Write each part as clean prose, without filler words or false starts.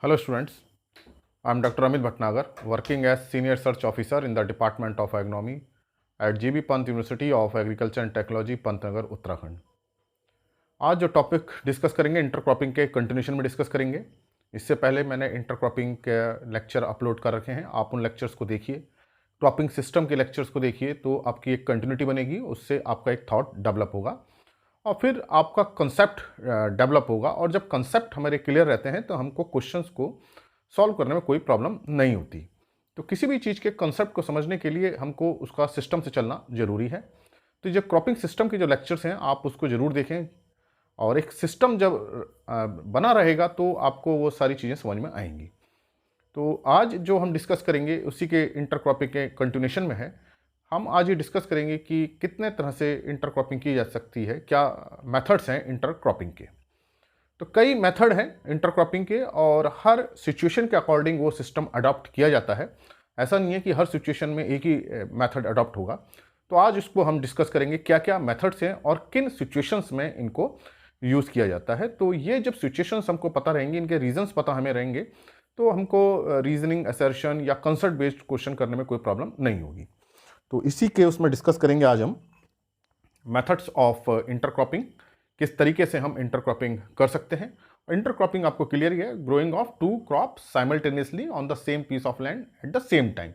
Hello students, I am Dr. Amit Bhatnagar, working as Senior Research Officer in the Department of Agronomy at GB Pant University of Agriculture and Technology, Pantnagar, Uttarakhand. आज जो topic discuss करेंगे intercropping के continuation में discuss करेंगे। इससे पहले मैंने intercropping के लेक्चर अपलोड कर रखे हैं, आप उन लेक्चर्स को देखिए, क्रॉपिंग सिस्टम के लेक्चर्स को देखिए, तो आपकी एक कंटिन्यूटी बनेगी, उससे आपका एक थॉट डेवलप होगा और फिर आपका कंसेप्ट डेवलप होगा। और जब कंसेप्ट हमारे क्लियर रहते हैं तो हमको क्वेश्चंस को सॉल्व करने में कोई प्रॉब्लम नहीं होती। तो किसी भी चीज़ के कंसेप्ट को समझने के लिए हमको उसका सिस्टम से चलना ज़रूरी है। तो जो क्रॉपिंग सिस्टम के जो लेक्चर्स हैं आप उसको ज़रूर देखें, और एक सिस्टम जब बना रहेगा तो आपको वो सारी चीज़ें समझ में आएंगी। तो आज जो हम डिस्कस करेंगे उसी के इंटरक्रॉपिंग के कंटिन्यूशन में है। हम आज ये डिस्कस करेंगे कि कितने तरह से इंटरक्रॉपिंग की जा सकती है, क्या मेथड्स हैं इंटरक्रॉपिंग के। तो कई मेथड हैं इंटरक्रॉपिंग के और हर सिचुएशन के अकॉर्डिंग वो सिस्टम अडॉप्ट किया जाता है। ऐसा नहीं है कि हर सिचुएशन में एक ही मेथड अडॉप्ट होगा। तो आज इसको हम डिस्कस करेंगे क्या क्या मेथड्स हैं और किन सिचुएशंस में इनको यूज़ किया जाता है। तो ये जब सिचुएशंस हमको पता रहेंगे, इनके रीजंस पता हमें रहेंगे, तो हमको रीजनिंग, असर्शन या कंसेप्ट बेस्ड क्वेश्चन करने में कोई प्रॉब्लम नहीं होगी। तो इसी के उसमें डिस्कस करेंगे आज हम मेथड्स ऑफ इंटरक्रॉपिंग, किस तरीके से हम इंटरक्रॉपिंग कर सकते हैं। इंटरक्रॉपिंग आपको क्लियर ही है, growing of two crops simultaneously on the same piece of land at the same time.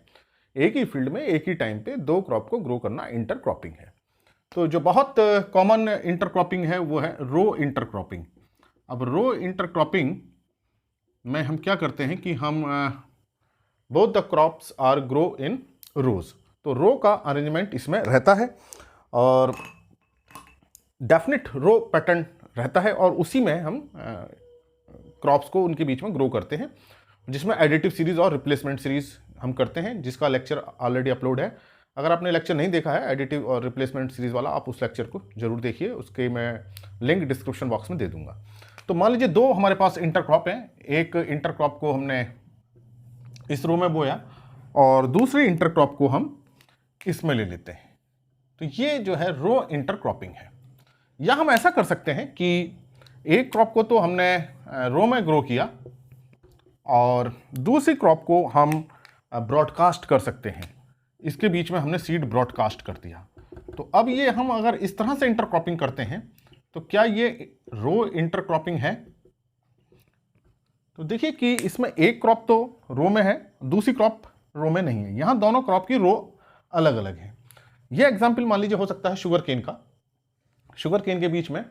एक ही फील्ड में एक ही टाइम पे दो क्रॉप को ग्रो करना इंटरक्रॉपिंग है। तो जो बहुत कॉमन इंटरक्रॉपिंग है वो है रो इंटरक्रॉपिंग। अब रो इंटरक्रॉपिंग में हम क्या करते हैं कि हम both the crops are grow in rows. तो रो का अरेंजमेंट इसमें रहता है और डेफिनेट रो पैटर्न रहता है, और उसी में हम क्रॉप्स को उनके बीच में ग्रो करते हैं, जिसमें एडिटिव सीरीज और रिप्लेसमेंट सीरीज हम करते हैं, जिसका लेक्चर ऑलरेडी अपलोड है। अगर आपने लेक्चर नहीं देखा है एडिटिव और रिप्लेसमेंट सीरीज वाला, आप उस लेक्चर को जरूर देखिए, उसके मैं लिंक डिस्क्रिप्शन बॉक्स में दे दूंगा। तो मान लीजिए दो हमारे पास इंटरक्रॉप हैं, एक इंटरक्रॉप को हमने इस रो में बोया और दूसरी इंटरक्रॉप को हम इसमें ले लेते हैं। तो ये जो है रो इंटरक्रॉपिंग है। या हम ऐसा कर सकते हैं कि एक क्रॉप को तो हमने रो में ग्रो किया और दूसरी क्रॉप को हम ब्रॉडकास्ट कर सकते हैं, इसके बीच में हमने सीड ब्रॉडकास्ट कर दिया। तो अब ये हम अगर इस तरह से इंटरक्रॉपिंग करते हैं तो क्या ये रो इंटरक्रॉपिंग है? तो देखिए कि इसमें एक क्रॉप तो रो में है, दूसरी क्रॉप रो में नहीं है। यहां दोनों क्रॉप की रो अलग अलग है। यह एग्जाम्पल मान लीजिए हो सकता है शुगर केन का। शुगर केन के बीच में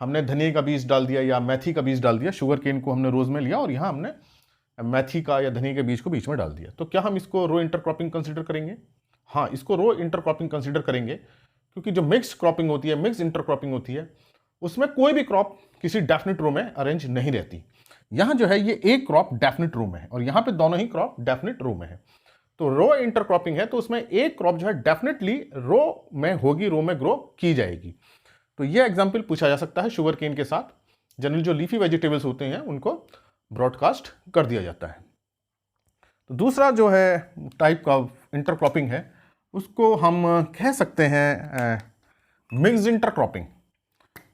हमने धनिया का बीज डाल दिया या मेथी का बीज डाल दिया। शुगर केन को हमने रोज में लिया और यहाँ हमने मेथी का या धनिया के बीज को बीच में डाल दिया। तो क्या हम इसको रो इंटरक्रॉपिंग कंसीडर करेंगे? हाँ, इसको रो इंटरक्रॉपिंग कंसीडर करेंगे, क्योंकि जो मिक्स्ड क्रॉपिंग होती है, मिक्स इंटरक्रॉपिंग होती है, उसमें कोई भी क्रॉप किसी डेफिनेट रो में अरेंज नहीं रहती। यहाँ जो है ये एक क्रॉप डेफिनेट रो में है और यहाँ पे दोनों ही क्रॉप डेफिनेट रो में है। तो रो इंटरक्रॉपिंग है तो उसमें एक क्रॉप जो है डेफिनेटली रो में होगी, रो में ग्रो की जाएगी। तो ये एग्जांपल पूछा जा सकता है शुगर केन के साथ। जनरली जो लीफी वेजिटेबल्स होते हैं उनको ब्रॉडकास्ट कर दिया जाता है। तो दूसरा जो है टाइप का इंटरक्रॉपिंग है, उसको हम कह सकते हैं मिक्स्ड इंटरक्रॉपिंग,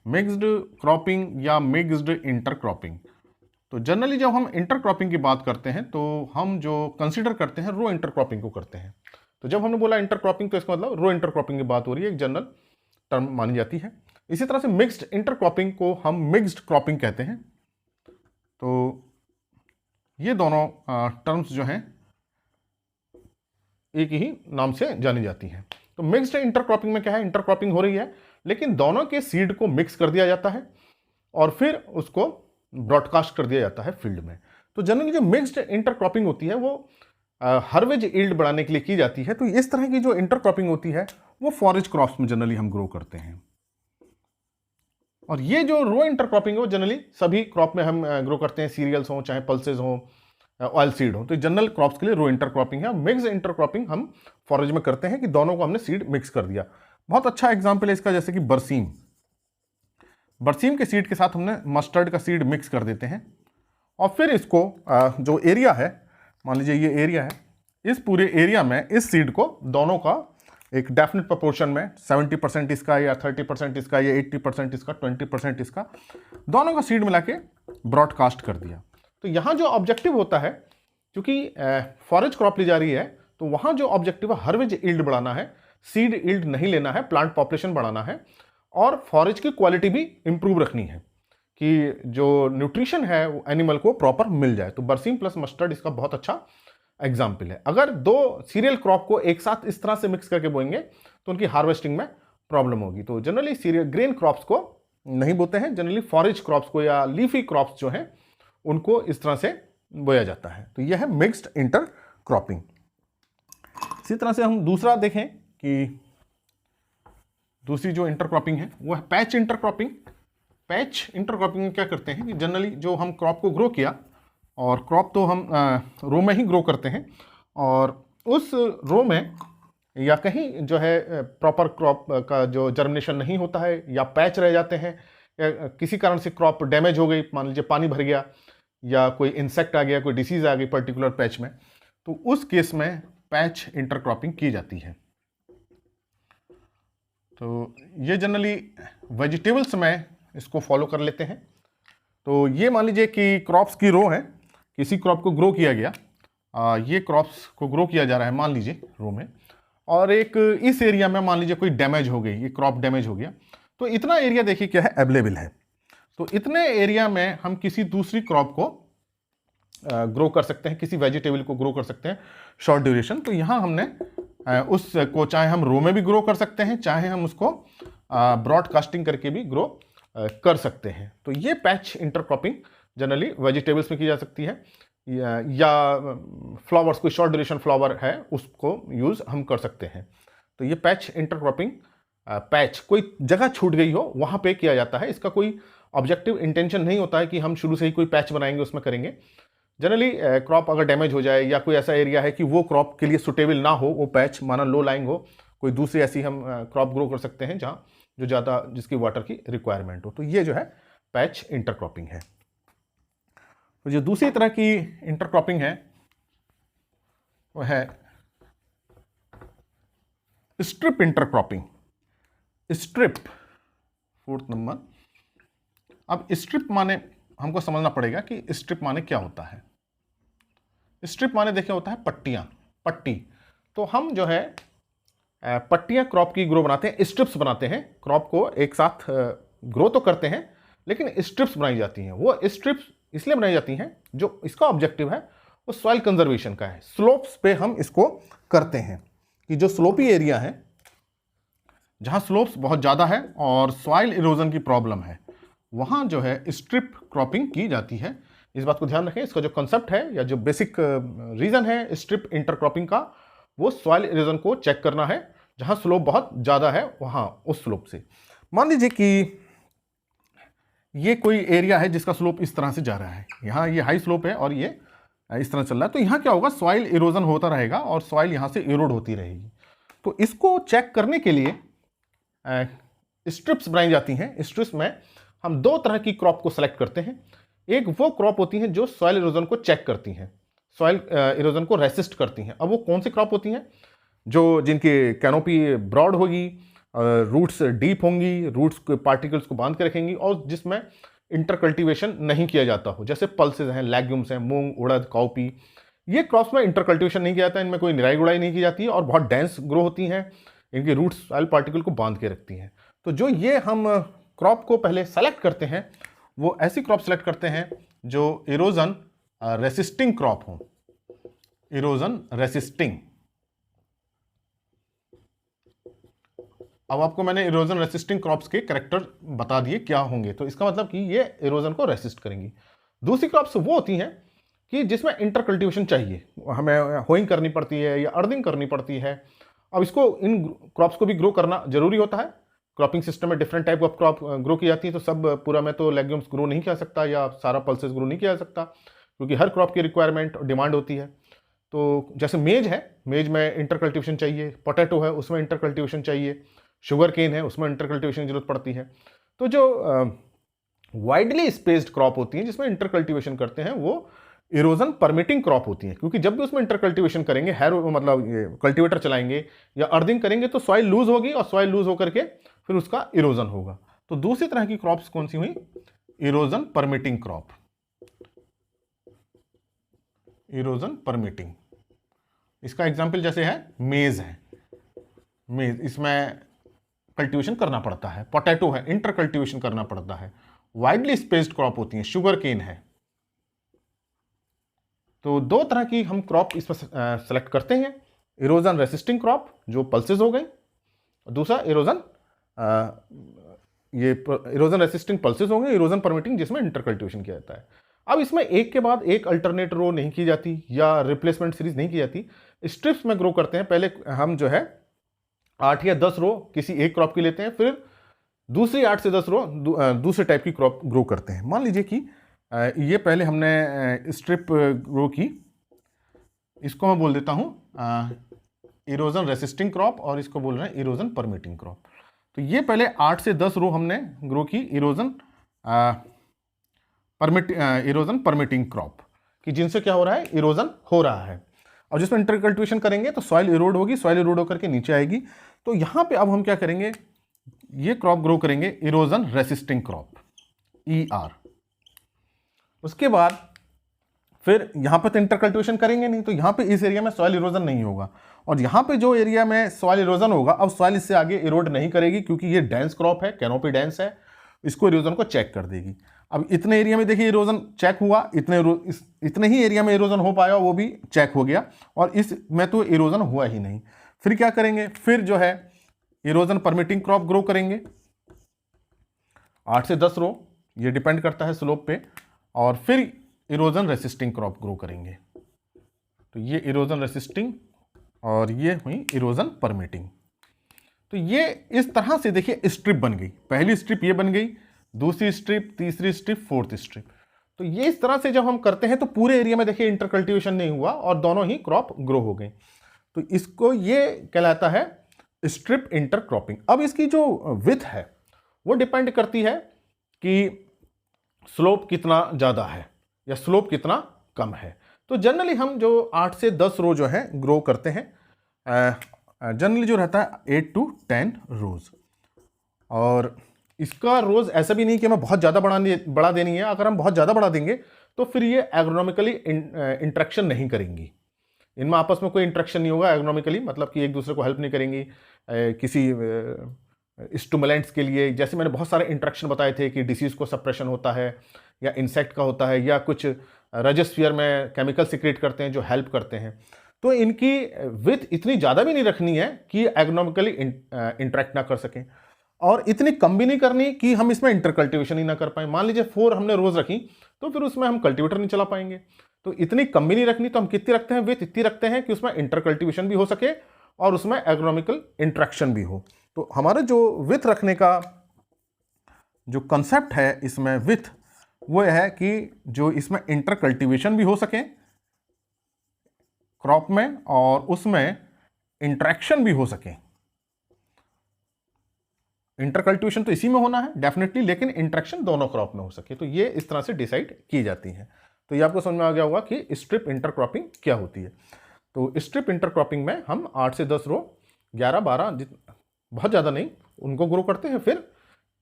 मिक्स्ड क्रॉपिंग या मिक्स्ड इंटरक्रॉपिंग। तो जनरली जब हम इंटरक्रॉपिंग की बात करते हैं तो हम जो कंसीडर करते हैं रो इंटरक्रॉपिंग को करते हैं। तो जब हमने बोला इंटरक्रॉपिंग तो इसका मतलब रो इंटरक्रॉपिंग की बात हो रही है, एक जनरल टर्म मानी जाती है। इसी तरह से मिक्स्ड इंटरक्रॉपिंग को हम मिक्स्ड क्रॉपिंग कहते हैं। तो ये दोनों टर्म्स जो हैं एक ही नाम से जानी जाती हैं। तो मिक्स्ड इंटरक्रॉपिंग में क्या है, इंटरक्रॉपिंग हो रही है लेकिन दोनों के सीड को मिक्स कर दिया जाता है और फिर उसको ब्रॉडकास्ट कर दिया जाता है फील्ड में। तो जनरली जो मिक्स्ड इंटरक्रॉपिंग होती है वो हार्वेज यील्ड बढ़ाने के लिए की जाती है। तो इस तरह की जो इंटरक्रॉपिंग होती है वो फॉरेज क्रॉप्स में जनरली हम ग्रो करते हैं। और ये जो रो इंटरक्रॉपिंग है वो जनरली सभी क्रॉप में हम ग्रो करते हैं, सीरियल्स हो चाहे पल्सेज हो, ऑयल सीड हो। तो जनरल क्रॉप्स के लिए रो इंटरक्रॉपिंग है। मिक्स इंटरक्रॉपिंग हम फॉरेज में करते हैं कि दोनों को हमने सीड मिक्स कर दिया। बहुत अच्छा एग्जाम्पल है इसका, जैसे कि बरसीम। बरसीम के सीड के साथ हमने मस्टर्ड का सीड मिक्स कर देते हैं और फिर इसको जो एरिया है, मान लीजिए ये एरिया है, इस पूरे एरिया में इस सीड को दोनों का एक डेफिनेट प्रोपोर्शन में 70% इसका या 30% इसका या 80% इसका, 20% इसका, दोनों का सीड मिला के ब्रॉडकास्ट कर दिया। तो यहाँ जो ऑब्जेक्टिव होता है, क्योंकि फॉरेज क्रॉप ली जा रही है, तो वहाँ जो ऑब्जेक्टिव है हार्वेस्ट यील्ड बढ़ाना है, सीड यील्ड नहीं लेना है, प्लांट पॉपुलेशन बढ़ाना है और फॉरेज की क्वालिटी भी इंप्रूव रखनी है कि जो न्यूट्रिशन है वो एनिमल को प्रॉपर मिल जाए। तो बरसीम प्लस मस्टर्ड इसका बहुत अच्छा एग्जाम्पल है। अगर दो सीरियल क्रॉप को एक साथ इस तरह से मिक्स करके बोएंगे तो उनकी हार्वेस्टिंग में प्रॉब्लम होगी। तो जनरली सीरियल ग्रेन क्रॉप्स को नहीं बोते हैं, जनरली फॉरेज क्रॉप्स को या लीफी क्रॉप्स जो हैं उनको इस तरह से बोया जाता है। तो यह है मिक्स्ड इंटर क्रॉपिंग। इसी तरह से हम दूसरा देखें कि दूसरी जो इंटरक्रॉपिंग है वो है पैच इंटरक्रॉपिंग। पैच इंटरक्रॉपिंग में क्या करते हैं कि जनरली जो हम क्रॉप को ग्रो किया, और क्रॉप तो हम रो में ही ग्रो करते हैं, और उस रो में या कहीं जो है प्रॉपर क्रॉप का जो जर्मिनेशन नहीं होता है या पैच रह जाते हैं, या किसी कारण से क्रॉप डैमेज हो गई, मान लीजिए पानी भर गया या कोई इंसेक्ट आ गया, कोई डिसीज आ गई पर्टिकुलर पैच में, तो उस केस में पैच इंटरक्रॉपिंग की जाती है। तो ये जनरली वेजिटेबल्स में इसको फॉलो कर लेते हैं। तो ये मान लीजिए कि क्रॉप्स की रो है, किसी क्रॉप को ग्रो किया गया, ये क्रॉप्स को ग्रो किया जा रहा है मान लीजिए रो में, और एक इस एरिया में मान लीजिए कोई डैमेज हो गई, ये क्रॉप डैमेज हो गया, तो इतना एरिया देखिए क्या है अवेलेबल है। तो इतने एरिया में हम किसी दूसरी क्रॉप को ग्रो कर सकते हैं, किसी वेजिटेबल को ग्रो कर सकते हैं शॉर्ट ड्यूरेशन। तो यहाँ हमने उसको चाहे हम रो में भी ग्रो कर सकते हैं, चाहे हम उसको ब्रॉडकास्टिंग करके भी ग्रो कर सकते हैं। तो ये पैच इंटरक्रॉपिंग जनरली वेजिटेबल्स में की जा सकती है, या फ्लावर्स, कोई शॉर्ट ड्यूरेशन फ्लावर है उसको यूज़ हम कर सकते हैं। तो ये पैच इंटरक्रॉपिंग, पैच कोई जगह छूट गई हो वहाँ पे किया जाता है। इसका कोई ऑब्जेक्टिव इंटेंशन नहीं होता है कि हम शुरू से ही कोई पैच बनाएंगे उसमें करेंगे। जनरली क्रॉप अगर डैमेज हो जाए या कोई ऐसा एरिया है कि वो क्रॉप के लिए सुटेबल ना हो, वो पैच माना लो लाइंग हो, कोई दूसरी ऐसी हम क्रॉप ग्रो कर सकते हैं जहाँ जो ज़्यादा जिसकी वाटर की रिक्वायरमेंट हो। तो ये जो है पैच इंटरक्रॉपिंग है। तो जो दूसरी तरह की इंटरक्रॉपिंग है वो है strip intercropping. Strip, fourth number. अब स्ट्रिप माने हमको समझना पड़ेगा कि स्ट्रिप माने क्या होता है। स्ट्रिप माने देखिए होता है पट्टियां, पट्टी। तो हम जो है पट्टियां क्रॉप की ग्रो बनाते हैं, स्ट्रिप्स बनाते हैं, क्रॉप को एक साथ ग्रो तो करते हैं लेकिन स्ट्रिप्स बनाई जाती हैं। वो स्ट्रिप्स इसलिए बनाई जाती हैं, जो इसका ऑब्जेक्टिव है वो सॉइल कंजर्वेशन का है। स्लोप्स पे हम इसको करते हैं कि जो स्लोपी एरिया है, जहां स्लोप्स बहुत ज़्यादा है और सॉइल इरोजन की प्रॉब्लम है, वहाँ जो है स्ट्रिप क्रॉपिंग की जाती है। इस बात को ध्यान रखें, इसका जो कंसेप्ट है या जो बेसिक रीज़न है स्ट्रिप इंटरक्रॉपिंग का, वो सॉइल इरोजन को चेक करना है। जहाँ स्लोप बहुत ज़्यादा है वहाँ उस स्लोप से, मान लीजिए कि ये कोई एरिया है जिसका स्लोप इस तरह से जा रहा है, यहाँ ये हाई स्लोप है और ये इस तरह चल रहा है, तो यहाँ क्या होगा, सॉइल इरोजन होता रहेगा और सॉइल यहाँ से इरोड होती रहेगी। तो इसको चेक करने के लिए स्ट्रिप्स बनाई जाती हैं। स्ट्रिप्स में हम दो तरह की क्रॉप को सेलेक्ट करते हैं। एक वो क्रॉप होती हैं जो सॉइल इरोजन को चेक करती हैं, सॉइल इरोजन को रेसिस्ट करती हैं। अब वो कौन सी क्रॉप होती हैं, जो जिनकी कैनोपी ब्रॉड होगी, रूट्स डीप होंगी, रूट्स के पार्टिकल्स को बांध के रखेंगी, और जिसमें इंटरकल्टिवेशन नहीं किया जाता हो, जैसे पल्सेज हैं, लेग्यूम्स हैं, मूंग, उड़द, काउपी। ये क्रॉप्स में इंटरकल्टिवेशन नहीं किया जाता, इनमें कोई निराई गुड़ाई नहीं की जाती है और बहुत डेंस ग्रो होती हैं, इनकी रूट्स सॉइल पार्टिकल को बांध के रखती हैं। तो जो ये हम क्रॉप को पहले सेलेक्ट करते हैं, वो ऐसी क्रॉप सेलेक्ट करते हैं जो इरोजन रेसिस्टिंग क्रॉप हो, इरोजन रेसिस्टिंग। अब आपको मैंने इरोजन रेसिस्टिंग क्रॉप्स के कैरेक्टर बता दिए क्या होंगे, तो इसका मतलब कि ये इरोजन को रेसिस्ट करेंगी। दूसरी क्रॉप्स वो होती हैं कि जिसमें इंटरकल्टिवेशन चाहिए, हमें होइंग करनी पड़ती है या अर्दिंग करनी पड़ती है। अब इसको इन क्रॉप्स को भी ग्रो करना जरूरी होता है। क्रॉपिंग सिस्टम में different type of crop grow की जाती है, तो सब पूरा में तो लेग्यूम्स ग्रो नहीं किया सकता या सारा पल्सेस ग्रो नहीं किया जा सकता, क्योंकि हर क्रॉप की रिक्वायरमेंट और डिमांड होती है। तो जैसे मेज है, मेज में इंटरकल्टिवेशन चाहिए, पोटैटो है उसमें इंटरकल्टिवेशन चाहिए, शुगर केन है उसमें इंटरकल्टिवेशन की जरूरत पड़ती है। तो जो वाइडली स्पेस्ड क्रॉप होती है जिसमें इंटरकल्टिवेशन करते हैं, वो इरोजन परमिटिंग क्रॉप होती है, क्योंकि जब भी उसमें इंटरकल्टिवेशन करेंगे, हैरो मतलब ये कल्टीवेटर चलाएंगे या अर्दिंग करेंगे, तो सॉइल लूज होगी और सॉइल लूज होकर के फिर उसका इरोजन होगा। तो दूसरी तरह की क्रॉप्स कौन सी हुई, erosion permitting crop. Erosion permitting. इसका एग्जाम्पल जैसे है मेज है, मेज इसमें कल्टीवेशन करना पड़ता है। पोटैटो है, इंटर कल्टीवेशन करना पड़ता है। वाइडली स्पेस्ड क्रॉप होती है, शुगर केन है। तो दो तरह की हम क्रॉप इस पर सेलेक्ट करते हैं, इरोजन रेसिस्टिंग क्रॉप जो पल्सेस हो गई, दूसरा इरोजन रेसिस्टिंग पल्सेस हो गए, इरोजन परमिटिंग जिसमें इंटर कल्टीवेशन किया जाता है। अब इसमें एक के बाद एक अल्टरनेट रो नहीं की जाती या रिप्लेसमेंट सीरीज नहीं की जाती, स्ट्रिप्स में ग्रो करते हैं। पहले हम जो है 8 या 10 रो किसी एक क्रॉप की लेते हैं, फिर दूसरी 8 से 10 रो दूसरे टाइप की क्रॉप ग्रो करते हैं। मान लीजिए कि ये पहले हमने स्ट्रिप ग्रो की, इसको मैं बोल देता हूं इरोजन रेसिस्टिंग क्रॉप और इसको बोल रहे हैं इरोजन परमिटिंग क्रॉप। तो ये पहले 8 से 10 रो हमने ग्रो की इरोजन परमिटिंग क्रॉप कि जिनसे क्या हो रहा है, इरोजन हो रहा है। और जिसमें इंटर कल्टीवेशन करेंगे तो सॉइल इरोड होगी, सॉइल इरोड होकर के नीचे आएगी। तो यहां पे अब हम क्या करेंगे, ये क्रॉप ग्रो करेंगे इरोजन रेसिस्टिंग क्रॉप ER। उसके बाद फिर यहां पे तो इंटर कल्टीवेशन करेंगे नहीं, तो यहां पे इस एरिया में सॉइल इरोजन नहीं होगा। और यहां पे जो एरिया में सॉइल इरोजन होगा, अब सॉइल इससे आगे इरोड नहीं करेगी क्योंकि ये डेंस क्रॉप है, कैनोपी डेंस है, इसको इरोजन को चेक कर देगी। अब इतने एरिया में देखिए इरोजन चेक हुआ, इतने ही एरिया में इरोजन हो पाया, वो भी चेक हो गया, और इसमें तो इरोजन हुआ ही नहीं। फिर क्या करेंगे, फिर जो है इरोजन परमिटिंग क्रॉप ग्रो करेंगे 8 से 10 रो, ये डिपेंड करता है स्लोप पे। और फिर इरोजन रेसिस्टिंग क्रॉप ग्रो करेंगे। तो ये इरोजन रेसिस्टिंग और ये हुई इरोजन परमिटिंग। तो ये इस तरह से देखिए स्ट्रिप बन गई, पहली स्ट्रिप ये बन गई, दूसरी स्ट्रिप, तीसरी स्ट्रिप, फोर्थ स्ट्रिप। तो ये इस तरह से जब हम करते हैं तो पूरे एरिया में देखिए इंटर कल्टीवेशन नहीं हुआ और दोनों ही क्रॉप ग्रो हो गए। तो इसको ये कहलाता है स्ट्रिप इंटरक्रॉपिंग। अब इसकी जो विड्थ है वो डिपेंड करती है कि स्लोप कितना ज़्यादा है या स्लोप कितना कम है। तो जनरली हम जो 8 से 10 रो जो है ग्रो करते हैं, जनरली जो रहता है 8 to 10 रोज। और इसका रोज ऐसा भी नहीं कि हमें बहुत ज़्यादा बढ़ा देनी है। अगर हम बहुत ज़्यादा बढ़ा देंगे तो फिर ये एग्रोनॉमिकली इंट्रैक्शन नहीं करेंगी, इनमें आपस में कोई इंट्रैक्शन नहीं होगा एग्रोनॉमिकली, मतलब कि एक दूसरे को हेल्प नहीं करेंगी किसी स्टिमुलेंट्स के लिए। जैसे मैंने बहुत सारे इंट्रैक्शन बताए थे कि डिसीज को सप्रेशन होता है या इंसेक्ट का होता है या कुछ रजोस्फीयर में केमिकल सिक्रेट करते हैं जो हेल्प करते हैं। तो इनकी विड्थ इतनी ज़्यादा भी नहीं रखनी है कि एग्रोनॉमिकली इंट्रैक्ट ना कर सकें, और इतनी कम भी नहीं करनी कि हम इसमें इंटर कल्टीवेशन ही ना कर पाए। मान लीजिए 4 हमने रोज रखी तो फिर उसमें हम कल्टीवेटर नहीं चला पाएंगे। तो इतनी कम भी नहीं रखनी, तो हम कितनी रखते हैं, विड्थ इतनी रखते हैं कि उसमें इंटर कल्टीवेशन भी हो सके और उसमें एग्रोनॉमिकल इंट्रैक्शन भी हो। तो हमारा जो विड्थ रखने का जो कंसेप्ट है इसमें विड्थ, वो है कि जो इसमें इंटर कल्टीवेशन भी हो सके क्रॉप में और उसमें इंट्रैक्शन भी हो सके। इंटर कल्टीवेशन तो इसी में होना है डेफिनेटली, लेकिन इंट्रैक्शन दोनों क्रॉप में हो सके। तो ये इस तरह से डिसाइड की जाती है। तो ये आपको समझ में आ गया होगा कि स्ट्रिप इंटरक्रॉपिंग क्या होती है। तो स्ट्रिप इंटरक्रॉपिंग में हम 8 से 10 रो, 11-12 बहुत ज़्यादा नहीं, उनको ग्रो करते हैं, फिर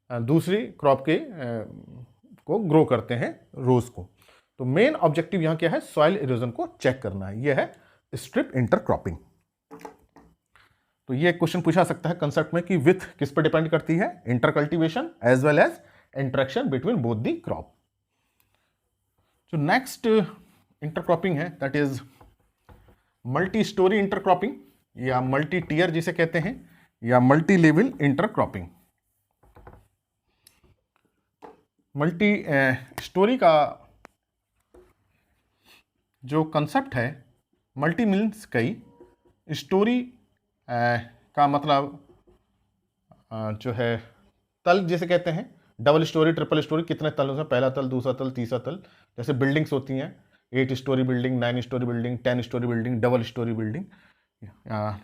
दूसरी क्रॉप के को ग्रो करते हैं रोज को। तो मेन ऑब्जेक्टिव यहाँ क्या है, सॉइल इरोजन को चेक करना है, यह है स्ट्रिप इंटरक्रॉपिंग। तो ये क्वेश्चन पूछा सकता है कंसेप्ट में कि विड्थ किस पर डिपेंड करती है, inter cultivation as well as interaction between both the crop. जो नेक्स्ट इंटरक्रॉपिंग है that is multi storey intercropping या मल्टी टीयर जिसे कहते हैं, या multi level intercropping. Multi storey का जो कंसेप्ट है, मल्टी मीन्स कई, स्टोरी का मतलब जो है तल जिसे कहते हैं, डबल स्टोरी, ट्रिपल स्टोरी, कितने तल उसमें, पहला तल, दूसरा तल, तीसरा तल। जैसे बिल्डिंग्स होती हैं 8 story building, 9 story building, 10 story building, double storey building.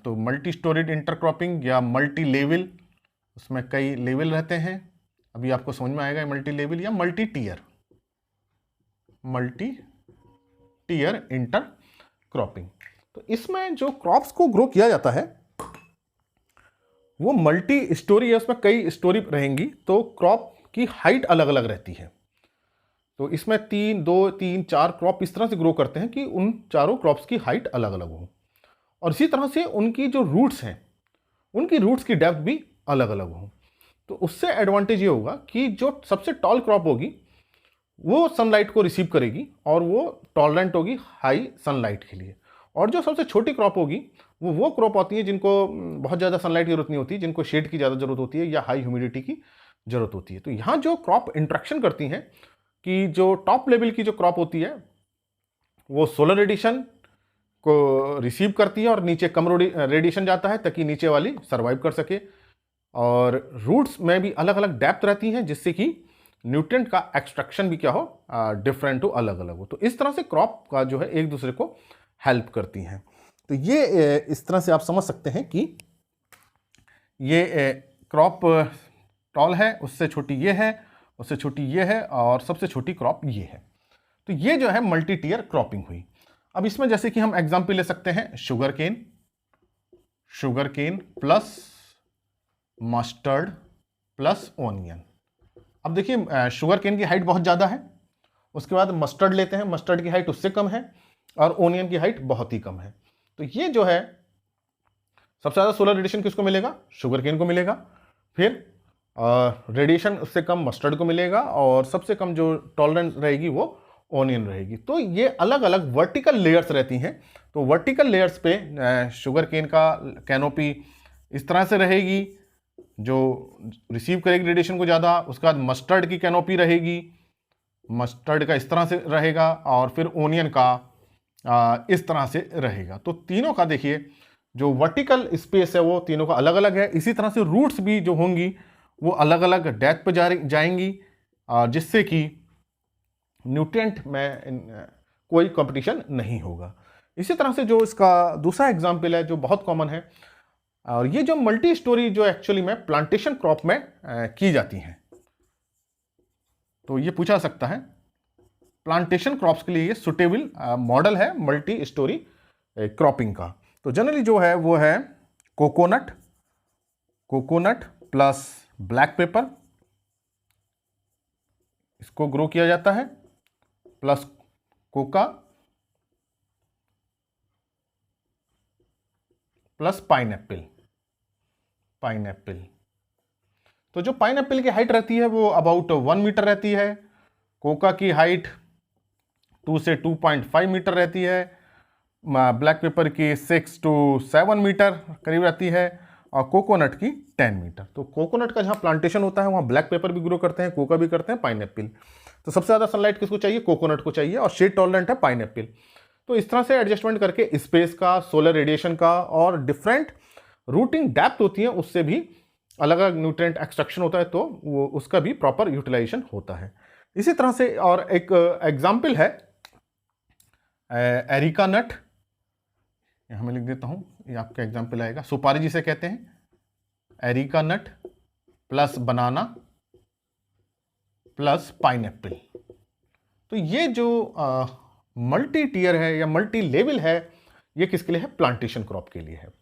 तो मल्टी स्टोरीड इंटरक्रॉपिंग या मल्टी लेवल, उसमें कई लेवल रहते हैं। अभी आपको समझ में आएगा मल्टी लेवल या मल्टी टीयर इंटरक्रॉपिंग। तो इसमें जो क्रॉप्स को ग्रो किया जाता है वो मल्टी स्टोरी है, उसमें कई स्टोरी रहेंगी, तो क्रॉप की हाइट अलग अलग रहती है। तो इसमें 2 3 4 क्रॉप इस तरह से ग्रो करते हैं कि उन चारों क्रॉप्स की हाइट अलग अलग हो, और इसी तरह से उनकी जो रूट्स हैं उनकी रूट्स की डेप्थ भी अलग अलग हो। तो उससे एडवांटेज ये होगा कि जो सबसे टॉल क्रॉप होगी वो सनलाइट को रिसीव करेगी और वो टॉलरेंट होगी हाई सनलाइट के लिए, और जो सबसे छोटी क्रॉप होगी वो क्रॉप होती है जिनको बहुत ज़्यादा सनलाइट की जरूरत नहीं होती, जिनको शेड की ज़्यादा जरूरत होती है या हाई ह्यूमिडिटी की जरूरत होती है। तो यहाँ जो क्रॉप इंट्रैक्शन करती हैं कि जो टॉप लेवल की जो क्रॉप होती है वो सोलर रेडिएशन को रिसीव करती है और नीचे कम रेडिएशन जाता है ताकि नीचे वाली सर्वाइव कर सके, और रूट्स में भी अलग अलग डेप्थ रहती हैं जिससे कि न्यूट्रिएंट का एक्सट्रैक्शन भी क्या हो, डिफरेंट हो, अलग अलग हो। तो इस तरह से क्रॉप का जो है एक दूसरे को हेल्प करती हैं। तो ये इस तरह से आप समझ सकते हैं कि ये क्रॉप टॉल है, उससे छोटी ये है, उससे छोटी ये है, और सबसे छोटी क्रॉप ये है। तो ये जो है मल्टी टीयर क्रॉपिंग हुई। अब इसमें जैसे कि हम एग्जाम्पल ले सकते हैं sugar cane plus mustard plus onion. अब देखिए शुगर केन की हाइट बहुत ज़्यादा है, उसके बाद मस्टर्ड लेते हैं, मस्टर्ड की हाइट उससे कम है, और ओनियन की हाइट बहुत ही कम है। तो ये जो है सबसे ज़्यादा सोलर रेडिएशन किसको मिलेगा, शुगर केन को मिलेगा, फिर रेडिएशन उससे कम मस्टर्ड को मिलेगा, और सबसे कम जो टॉलरेंस रहेगी वो ओनियन रहेगी। तो ये अलग अलग वर्टिकल लेयर्स रहती हैं। तो वर्टिकल लेयर्स पे शुगर केन का कैनोपी इस तरह से रहेगी जो रिसीव करेगी रेडिएशन को ज़्यादा, उसके बाद मस्टर्ड की कैनोपी रहेगी, मस्टर्ड का इस तरह से रहेगा, और फिर ओनियन का इस तरह से रहेगा। तो तीनों का देखिए जो वर्टिकल स्पेस है वो तीनों का अलग अलग है। इसी तरह से रूट्स भी जो होंगी वो अलग अलग डेप्थ पे जाएंगी, जिससे कि न्यूट्रिएंट में कोई कंपटीशन नहीं होगा। इसी तरह से जो इसका दूसरा एग्जाम्पल है जो बहुत कॉमन है, और ये जो मल्टी स्टोरी जो एक्चुअली में प्लांटेशन क्रॉप में की जाती हैं, तो ये पूछा सकता है प्लांटेशन क्रॉप्स के लिए ये सुटेबल मॉडल है मल्टी स्टोरी क्रॉपिंग का। तो जनरली जो है वो है कोकोनट प्लस ब्लैक पेपर, इसको ग्रो किया जाता है, प्लस कोका प्लस पाइनएप्पल। तो जो पाइनएप्पल की हाइट रहती है वो अबाउट 1 मीटर रहती है, कोका की हाइट 2 से 2.5 मीटर रहती है, ब्लैक पेपर की 6 to 7 मीटर करीब रहती है, और कोकोनट की 10 मीटर। तो कोकोनट का जहाँ प्लांटेशन होता है वहाँ ब्लैक पेपर भी ग्रो करते हैं, कोका भी करते हैं, पाइनएप्पल। तो सबसे ज़्यादा सनलाइट किसको चाहिए, कोकोनट को चाहिए, और शेड टॉलरेंट है पाइनएप्पल। तो इस तरह से एडजस्टमेंट करके स्पेस का, सोलर रेडिएशन का, और डिफरेंट रूटिंग डेप्थ होती है उससे भी अलग अलग न्यूट्रिएंट एक्सट्रैक्शन होता है, तो वो उसका भी प्रॉपर यूटिलाइजेशन होता है। इसी तरह से और एक एग्जाम्पल है एरिका नट, यहाँ मैं लिख देता हूँ, ये आपका एग्जाम्पल आएगा, सुपारी जिसे कहते हैं, एरिका नट प्लस बनाना प्लस पाइनएप्पल। तो ये जो मल्टी टीयर है या मल्टी लेवल है, ये किसके लिए है, प्लांटेशन क्रॉप के लिए है।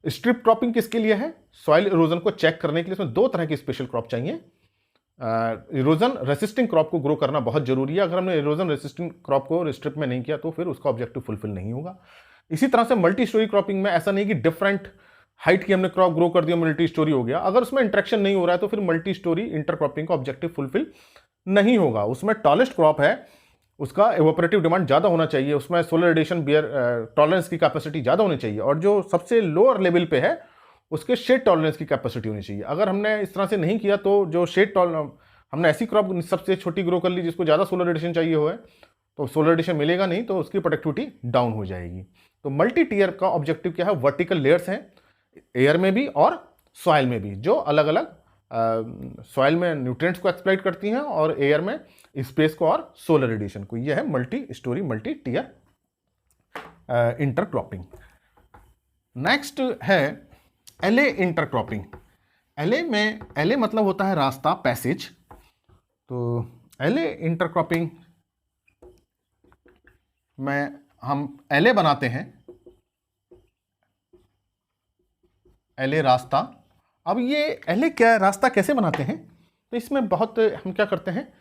स्ट्रिप क्रॉपिंग किसके लिए है, सॉइल इरोजन को चेक करने के लिए। इसमें 2 तरह की स्पेशल क्रॉप चाहिए। इरोजन रेसिस्टिंग क्रॉप को ग्रो करना बहुत जरूरी है। अगर हमने इरोजन रेसिस्टिंग क्रॉप को स्ट्रिप में नहीं किया तो फिर उसका ऑब्जेक्टिव फुलफिल नहीं होगा। इसी तरह से मल्टी स्टोरी क्रॉपिंग में ऐसा नहीं कि डिफरेंट हाइट की हमने क्रॉप ग्रो कर दिया, मल्टी स्टोरी हो गया। अगर उसमें इंटरेक्शन नहीं हो रहा है तो फिर मल्टी स्टोरी इंटरक्रॉपिंग का ऑब्जेक्टिव फुलफिल नहीं होगा। उसमें टॉलेस्ट क्रॉप है, उसका एवोपरेटिव डिमांड ज़्यादा होना चाहिए, उसमें सोलर रेडिएशन बियर टॉलरेंस की कैपेसिटी ज़्यादा होनी चाहिए, और जो सबसे लोअर लेवल पे है उसके शेड टॉलरेंस की कैपेसिटी होनी चाहिए। अगर हमने इस तरह से नहीं किया तो जो हमने ऐसी क्रॉप सबसे छोटी ग्रो कर ली जिसको ज़्यादा सोलर रेडिएशन चाहिए हो है, तो सोलर रेडिएशन मिलेगा नहीं, तो उसकी प्रोडक्टिविटी डाउन हो जाएगी। तो मल्टी टीयर का ऑब्जेक्टिव क्या है, वर्टिकल लेयर्स हैं एयर में भी और सॉइल में भी, जो अलग अलग सॉइल में न्यूट्रिएंट्स को एक्सप्लॉइट करती हैं और एयर में स्पेस को और सोलर रेडिएशन को। यह है multi storey multi tier intercropping. Next है एले इंटरक्रॉपिंग। एले मतलब होता है रास्ता, पैसेज। तो एले इंटरक्रॉपिंग में हम एले बनाते हैं, एले रास्ता। अब ये एले क्या रास्ता कैसे बनाते हैं, तो इसमें बहुत हम क्या करते हैं,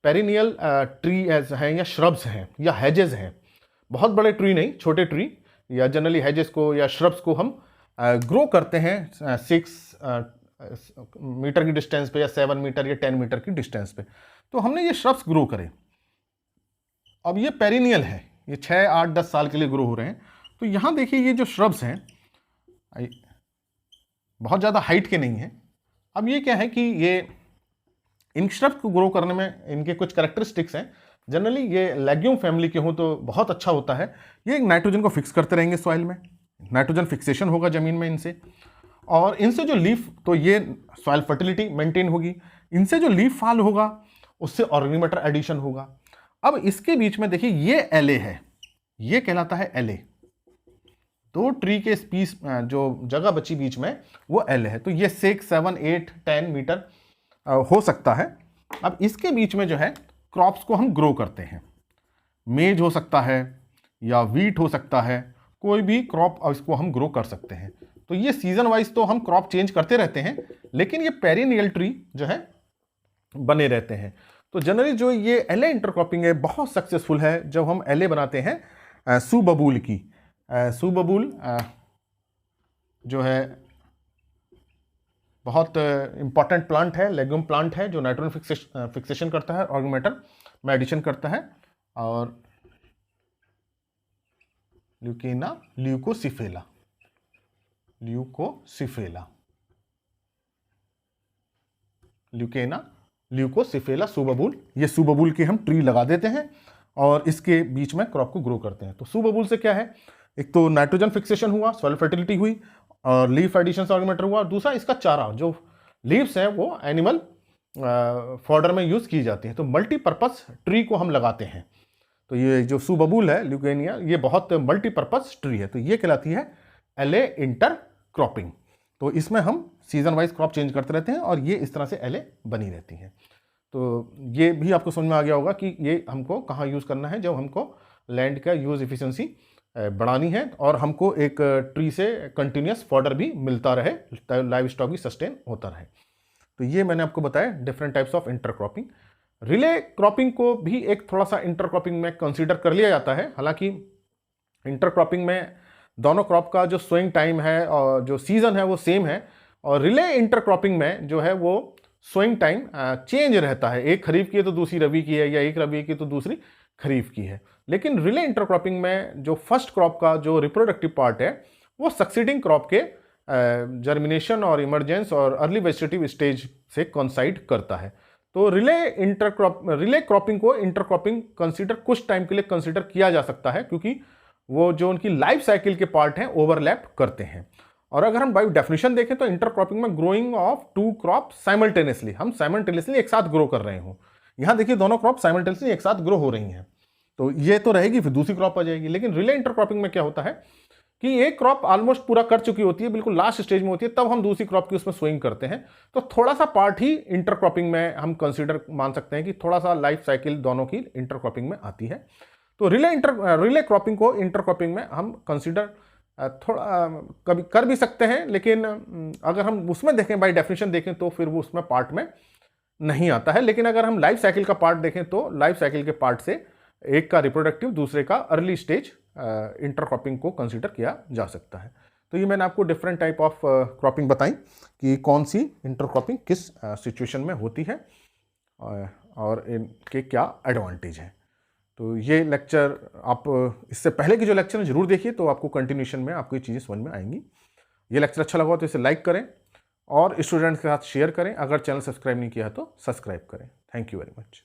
पेरिनियल ट्री हैं या श्रब्स हैं या हेजेस हैं, बहुत बड़े ट्री नहीं, छोटे ट्री या जनरली हेजेस को या श्रब्स को हम ग्रो करते हैं 6 मीटर की डिस्टेंस पे या 7 मीटर या 10 मीटर की डिस्टेंस पे। तो हमने ये श्रब्स ग्रो करे। अब ये पेरिनियल है, ये 6, 8, 10 साल के लिए ग्रो हो रहे हैं। तो यहाँ देखिए ये जो श्रब्स हैं बहुत ज़्यादा हाइट के नहीं हैं। अब ये क्या है कि ये इन श्रब्स को ग्रो करने में इनके कुछ कैरेक्टरिस्टिक्स हैं। जनरली ये लेग्यूम फैमिली के हों तो बहुत अच्छा होता है। ये नाइट्रोजन को फिक्स करते रहेंगे सॉइल में, नाइट्रोजन फिक्सेशन होगा ज़मीन में इनसे, और इनसे जो लीफ, तो ये सॉइल फर्टिलिटी मेंटेन होगी। इनसे जो लीफ फॉल होगा उससे ऑर्गेनिक मैटर एडिशन होगा। अब इसके बीच में देखिए ये एले है, ये कहलाता है एले। तो ट्री के स्पीस जो जगह बची बीच में वो एले है। तो ये 6, 7, 8, 10 मीटर हो सकता है। अब इसके बीच में जो है क्रॉप्स को हम ग्रो करते हैं। मेज हो सकता है या वीट हो सकता है, कोई भी क्रॉप इसको हम ग्रो कर सकते हैं। तो ये सीजन वाइज तो हम क्रॉप चेंज करते रहते हैं, लेकिन ये पेरिनियल ट्री जो है बने रहते हैं। तो जनरली जो ये एले इंटरक्रॉपिंग है बहुत सक्सेसफुल है। जब हम एले बनाते हैं सुबबूल की, सुबबूल जो है बहुत इंपॉर्टेंट प्लांट है, लेग्यूम प्लांट है जो नाइट्रोजन फिक्सेशन करता है, ऑर्गेनिक मैटर में एडिशन करता है। और ल्यूकेना ल्यूकोसिफेला, ल्यूकोसिफेला, ल्यूकेना ल्यूकोसिफेला सुबबूल, ये सुबबूल के हम ट्री लगा देते हैं और इसके बीच में क्रॉप को ग्रो करते हैं। तो सुबबूल से क्या है, एक तो नाइट्रोजन फिक्सेशन हुआ, सॉइल फर्टिलिटी हुई और लीफ एडिशन से ऑर्गेनिक मैटर हुआ। दूसरा इसका चारा, जो लीव्स हैं वो एनिमल फॉडर में यूज की जाती है। तो मल्टीपर्पस ट्री को हम लगाते हैं। तो ये जो सुबबूल है ल्यूकेनिया, ये बहुत मल्टीपर्पस ट्री है। तो ये कहलाती है एले इंटरक्रॉपिंग। तो इसमें हम सीजन वाइज क्रॉप चेंज करते रहते हैं और ये इस तरह से एले बनी रहती हैं। तो ये भी आपको समझ में आ गया होगा कि ये हमको कहाँ यूज़ करना है जब हमको लैंड का यूज़ एफिशिएंसी बढ़ानी है और हमको एक ट्री से कंटिन्यूस फॉडर भी मिलता रहे, लाइव स्टॉक भी सस्टेन होता रहे। तो ये मैंने आपको बताया different types of intercropping. Relay cropping को भी एक थोड़ा सा इंटरक्रॉपिंग में कंसीडर कर लिया जाता है। हालांकि इंटरक्रॉपिंग में दोनों क्रॉप का जो सोइंग टाइम है और जो सीजन है वो सेम है, और रिले इंटरक्रॉपिंग में जो है वो सोइंग टाइम चेंज रहता है। एक खरीफ की है तो दूसरी रबी की है, या एक रबी की तो दूसरी खरीफ की है। लेकिन रिले इंटरक्रॉपिंग में जो फर्स्ट क्रॉप का जो रिप्रोडक्टिव पार्ट है वो सक्सीडिंग क्रॉप के जर्मिनेशन और इमरजेंस और अर्ली वेजिटेटिव स्टेज से कोइंसाइड करता है। तो रिले क्रॉपिंग को इंटरक्रॉपिंग कंसीडर कुछ टाइम के लिए कंसीडर किया जा सकता है, क्योंकि वो जो उनकी लाइफ साइकिल के पार्ट हैं ओवरलैप करते हैं। और अगर हम बाय डेफिनेशन देखें तो इंटरक्रॉपिंग में ग्रोइंग ऑफ 2 क्रॉप साइमल्टेनियसली, हम साइमल्टेनियसली एक साथ ग्रो कर रहे हो। यहाँ देखिए दोनों क्रॉप साइमल्टेनियसली एक साथ ग्रो हो रही हैं, तो ये तो रहेगी, फिर दूसरी क्रॉप आ जाएगी। लेकिन रिले इंटरक्रॉपिंग में क्या होता है कि एक क्रॉप ऑलमोस्ट पूरा कर चुकी होती है, बिल्कुल लास्ट स्टेज में होती है, तब हम दूसरी क्रॉप की उसमें सोइंग करते हैं। तो थोड़ा सा पार्ट ही इंटरक्रॉपिंग में हम कंसीडर मान सकते हैं कि थोड़ा सा लाइफ साइकिल दोनों की इंटरक्रॉपिंग में आती है। तो रिले क्रॉपिंग को इंटरक्रॉपिंग में हम कंसीडर थोड़ा कभी कर भी सकते हैं, लेकिन अगर हम उसमें देखें बाय डेफिनेशन देखें तो फिर वो उसमें पार्ट में नहीं आता है। लेकिन अगर हम लाइफ साइकिल का पार्ट देखें तो लाइफ साइकिल के पार्ट से एक का रिप्रोडक्टिव, दूसरे का अर्ली स्टेज इंटरक्रॉपिंग को कंसीडर किया जा सकता है। तो ये मैंने आपको डिफरेंट टाइप ऑफ क्रॉपिंग बताई कि कौन सी इंटरक्रॉपिंग किस सिचुएशन में होती है और इनके क्या एडवांटेज हैं। तो ये लेक्चर आप इससे पहले की जो लेक्चर है जरूर देखिए, तो आपको कंटिन्यूशन में आपको ये चीज़ें समझ में आएंगी। ये लेक्चर अच्छा लगा तो इसे लाइक करें और स्टूडेंट्स के साथ शेयर करें। अगर चैनल सब्सक्राइब नहीं किया है तो सब्सक्राइब करें। Thank you very much.